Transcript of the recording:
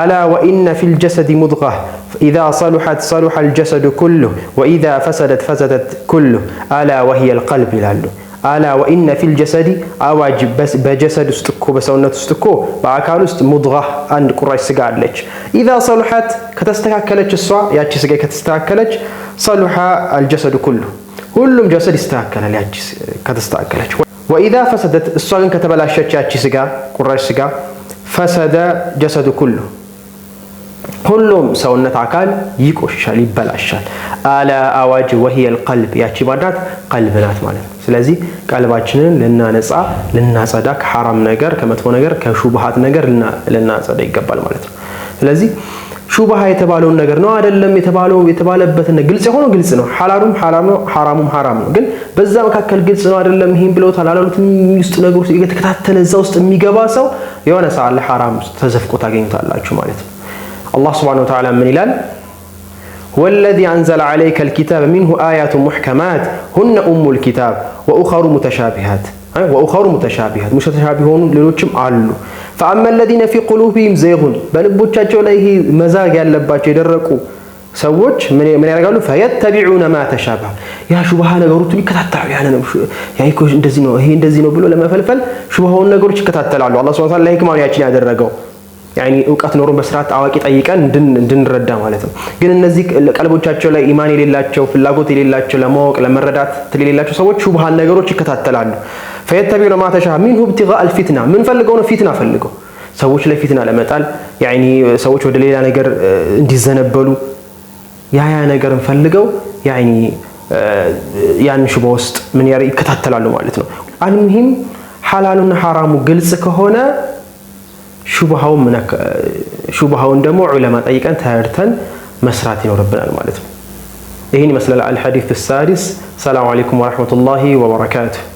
ألا وإن في الجسد مضغة إذا صلحت صلح الجسد كله وإذا فسدت فسدت كله ألا وهي القلب لالو ألا وإن في الجسد أواج بس بجسد استكو بسونة استكو بأكال است مضغة عند قريش سجالج إذا صلحت كتستهكلج الصع يأتي سجى كتستهكلج صلح الجسد كله كلهم جسد استهكل يأتي كتستهكلج وإذا فسدت الصع كتب لا شيء يأتي سجى قريش سجى فسد جسد كله كلهم سونة عقال يكوشال يبلاشال على أواج وهي القلب يأتي بعدات قلبنات مالن ስለዚህ ቀልባችንን ለናነጻ ለናጸዳክ حرام ነገር ከመጥፎ ነገር ከሹብሃት ነገር ለናጸዳ ይገባል ማለት ነው ስለዚህ ሹብሃ የተባለውን ነገር ነው አይደለም የተባለበት ግልጽ ሆኖ ግልጽ ነው ሐላሉም ሐራም ነው ሐራሙም ሐራም ነው ግን በዛ መካከል ግልጽ ነው አይደለም ይሄን ብለው ታላላሉት ውስጥ ነገሮች እየተከታተለ እዛ ውስጥ የሚገባ ሰው የሆነ ሰዓት ሐራም ተዘፍቆ ታገኙታላችሁ ማለት ነው አላህ Subhanahu Wa Ta'ala ምን ይላል والذي أنزل عليك الكتاب منه آيات محكمات هن الكتاب وأخر متشابهات متشابهون للوچم አሉ فأما الذين في قلوبهم زيغ በልቦቻቸው ላይ ይሄ መዛግ ያለባቸው የደረቁ ሰዎች ምን ያደርጋሉ فيتبعون ما تشابه ያ ሹብሃ ነገሮች ይከታተላሉ ያለ ነው ያይኮ እንደዚህ ነው ይሄ እንደዚህ ነው ብሎ ለመፈልፈል ሹብሃውን ነገሮች ይከታተላሉ አላህ Subhanahu Wa Ta'ala ለህክማው ያችን ያደረገው يعني እውቀት ኖሮ በስርዓት አዋቂ ጠይቀን እንድንረዳ ማለት ነው ግን እነዚህ ቀልቦቻቸው ላይ ኢማን የሌላቸው ፍላጎት የሌላቸው ለማወቅ ለመረዳት የሌላቸው ሰዎች ሹብሃን ነገሮች ይከታተላሉ فيتبعون ما تشابه منه ابتغاء الفتنه ምን ፈልገው ነው ፊትና ፈልገው ሰዎች ላይ ፊትና ለመጣል يعني ሰዎች ወደ ሌላ ነገር እንዲዘነበሉ ያ ነገርን ፈልገው يعني ያን ሹብሃ ውስጥ ምን ይከታተላሉ ማለት ነው አልሙሂም ሐላሉና ሐራሙ ግልጽ ከሆነ ሹብሃውን ደግሞ ዑለማ ጠይቀን ተርተን መስራት ይኖርብናል ማለት ነው ይሄን ይመስላል الحديث السادس السلام عليكم ورحمة الله وبركاته